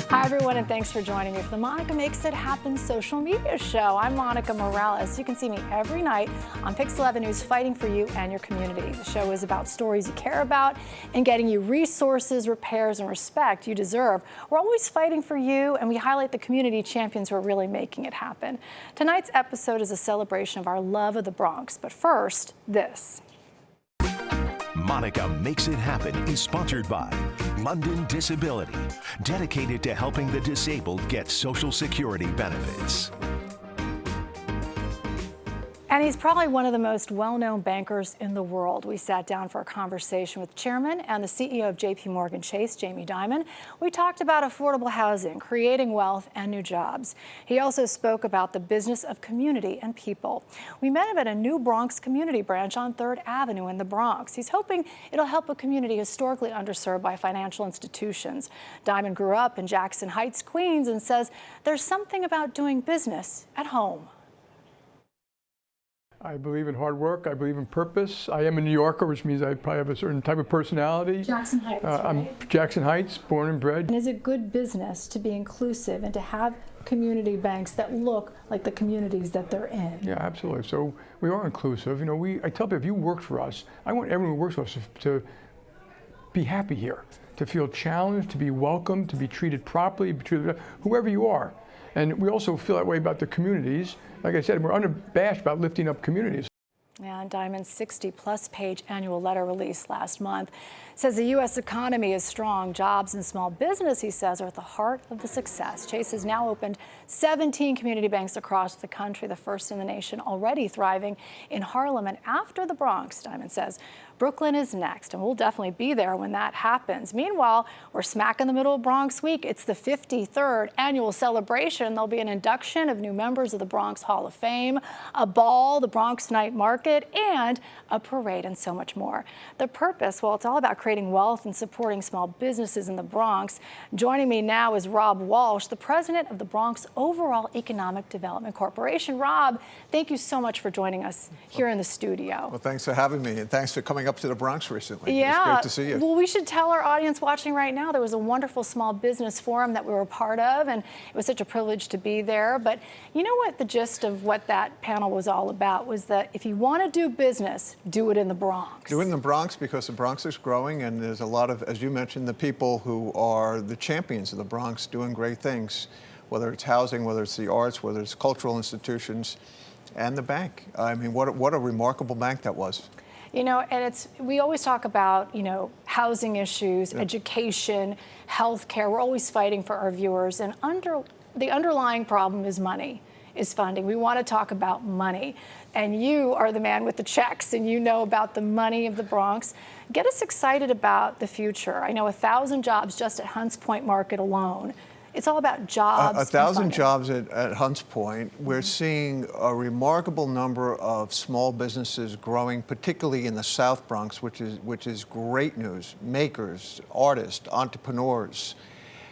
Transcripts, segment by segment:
Hi, everyone, and thanks for joining me for the Monica Makes It Happen social media show. I'm Monica Morales. You can see me every night on Pix 11 News fighting for you and your community. The show is about stories you care about and getting you resources, repairs, and respect you deserve. We're always fighting for you, and we highlight the community champions who are really making it happen. Tonight's episode is a celebration of our love of the Bronx. But first, this. Monica Makes It Happen is sponsored by London Disability, dedicated to helping the disabled get Social Security benefits. And he's probably one of the most well-known bankers in the world. We sat down for a conversation with Chairman and the CEO of JPMorgan Chase, Dimon. We talked about affordable housing, creating wealth, and new jobs. He also spoke about the business of community and people. We met him at a new Bronx community branch on 3rd Avenue in the Bronx. He's hoping it'll help a community historically underserved by financial institutions. Dimon grew up in Jackson Heights, Queens, and says there's something about doing business at home. I believe in hard work. I believe in purpose. I am a New Yorker, which means I probably have a certain type of personality. Jackson Heights, right? I'm Jackson Heights, born and bred. And is it good business to be inclusive and to have community banks that look like the communities that they're in? Yeah, absolutely. So we are inclusive. You know, I tell people, if you work for us, I want everyone who works for us to be happy here, to feel challenged, to be welcomed, to be treated properly, be treated, whoever you are. And we also feel that way about the communities. Like I said, we're unabashed about lifting up communities. And Dimon's 60-plus page annual letter released last month says the U.S. economy is strong. Jobs and small business, he says, are at the heart of the success. Chase has now opened 17 community banks across the country, the first in the nation, already thriving in Harlem. And after the Bronx, Dimon says, Brooklyn is next, and we'll definitely be there when that happens. Meanwhile, we're smack in the middle of Bronx Week. It's the 53rd annual celebration. There'll be an induction of new members of the Bronx Hall of Fame, a ball, the Bronx Night Market, and a parade, and so much more. The purpose, well, it's all about creating wealth and supporting small businesses in the Bronx. Joining me now is Rob Walsh, the president of the Bronx Economic Development Corporation. Rob, thank you so much for joining us here in the studio. Well, thanks for having me, and thanks for coming up to the Bronx recently. Yeah. It's great to see you. Well, we should tell our audience watching right now, there was a wonderful small business forum that we were a part of, and it was such a privilege to be there. But you know what the gist of what that panel was all about was that if you want to do business, do it in the Bronx. Do it in the Bronx because the Bronx is growing, and there's a lot of, as you mentioned, the people who are the champions of the Bronx doing great things, whether it's housing, whether it's the arts, whether it's cultural institutions, and the bank. I mean, what a remarkable bank that was. You know, and we always talk about, you know, housing issues, education, health care. We're always fighting for our viewers. And the underlying problem is money, is funding. We want to talk about money. And you are the man with the checks, and you know about the money of the Bronx. Get us excited about the future. I know 1,000 jobs just at Hunts Point Market alone. It's all about jobs. 1,000 jobs at Hunts Point. We're seeing a remarkable number of small businesses growing, particularly in the South Bronx, which is great news. Makers, artists, entrepreneurs.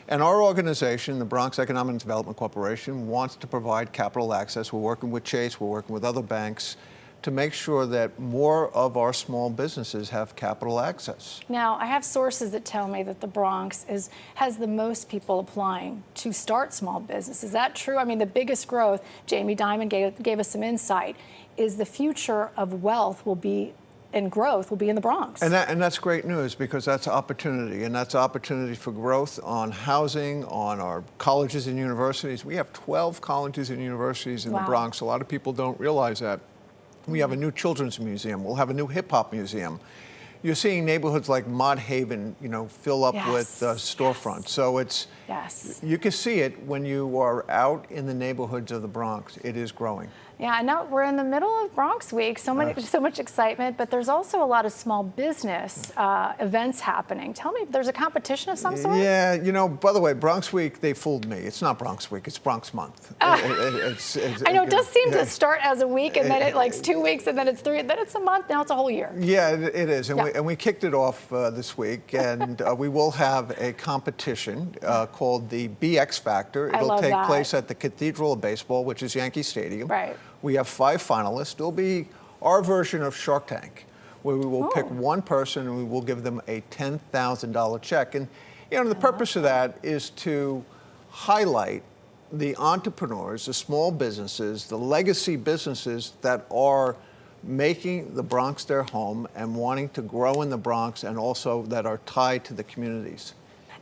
And our organization, the Bronx Economic Development Corporation, wants to provide capital access. We're working with Chase, we're working with other banks to make sure that more of our small businesses have capital access. Now, I have sources that tell me that the Bronx has the most people applying to start small business. Is that true? I mean, the biggest growth, Dimon gave us some insight, is the future of wealth and growth will be in the Bronx. And that's great news, because that's opportunity, and that's opportunity for growth on housing, on our colleges and universities. We have 12 colleges and universities in the Bronx. A lot of people don't realize that. We have a new children's museum. We'll have a new hip-hop museum. You're seeing neighborhoods like Mod Haven, you know, fill up with storefronts. So it's, you can see it when you are out in the neighborhoods of the Bronx. It is growing. Yeah, and now we're in the middle of Bronx Week, so much excitement, but there's also a lot of small business events happening. Tell me, there's a competition of some sort? Yeah, you know, by the way, Bronx Week, they fooled me. It's not Bronx Week, it's Bronx Month. I know, it does seem to start as a week, and then it's 2 weeks, and then it's 3, then it's a month, now it's a whole year. Yeah, it is, and we kicked it off this week, and we will have a competition called the BX Factor. It'll take place at the Cathedral of Baseball, which is Yankee Stadium. Right. We have 5 finalists. It'll be our version of Shark Tank, where we will pick one person and we will give them a $10,000 check. And you know, the purpose of that is to highlight the entrepreneurs, the small businesses, the legacy businesses that are making the Bronx their home and wanting to grow in the Bronx, and also that are tied to the communities.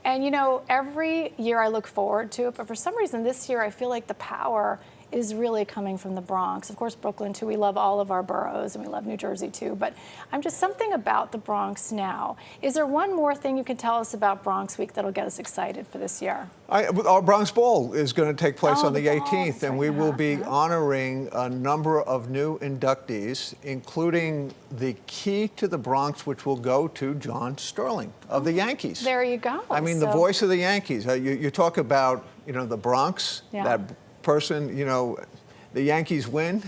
And you know, every year I look forward to it, but for some reason this year I feel like the power is really coming from the Bronx. Of course, Brooklyn too. We love all of our boroughs, and we love New Jersey too. But I'm just something about the Bronx now. Is there one more thing you can tell us about Bronx Week that'll get us excited for this year? Our Bronx Ball is going to take place on the ball, 18th, and we will be honoring a number of new inductees, including the key to the Bronx, which will go to John Sterling of the Yankees. There you go. I mean, the voice of the Yankees. You talk about, the Bronx, that person, the Yankees win.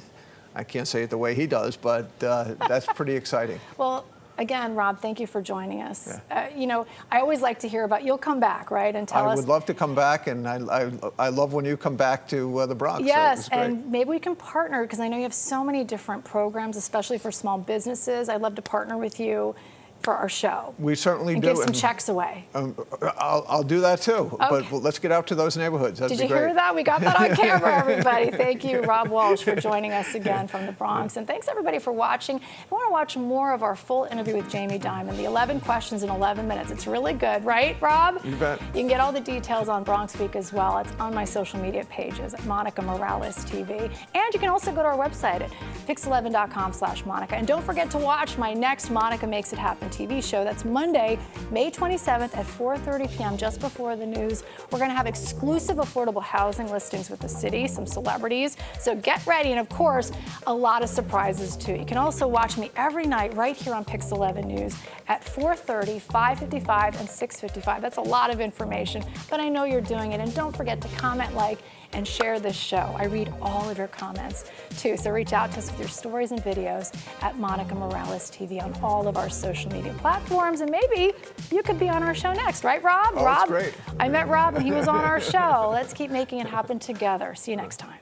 I can't say it the way he does, but that's pretty exciting. Well, again, Rob, thank you for joining us. Yeah. I always like to hear about, you'll come back, right, and tell us. I would love to come back, and I love when you come back to the Bronx. Yes, so and maybe we can partner, because I know you have so many different programs, especially for small businesses. I'd love to partner with you for our show. We certainly do. Give some checks away. I'll do that too. Okay. But let's get out to those neighborhoods. That'd be great. Did you hear that? We got that on camera, everybody. Thank you, Rob Walsh, for joining us again from the Bronx. And thanks, everybody, for watching. If you want to watch more of our full interview with Jamie Dimon, the 11 questions in 11 minutes, it's really good, right, Rob? You bet. You can get all the details on Bronx Week as well. It's on my social media pages at Monica Morales TV. And you can also go to our website at pix11.com/Monica. And don't forget to watch my next Monica Makes It Happen TV show. That's Monday, May 27th at 4:30 p.m., just before the news. We're going to have exclusive affordable housing listings with the city, some celebrities. So get ready, and of course, a lot of surprises too. You can also watch me every night right here on Pix 11 News at 4:30, 5:55, and 6:55. That's a lot of information, but I know you're doing it. And don't forget to comment, like, and share this show. I read all of your comments too, so reach out to us with your stories and videos at Monica Morales TV on all of our social media platforms, and maybe you could be on our show next, right, Rob? Oh, Rob, that's great. I met Rob and he was on our show. Let's keep making it happen together. See you next time.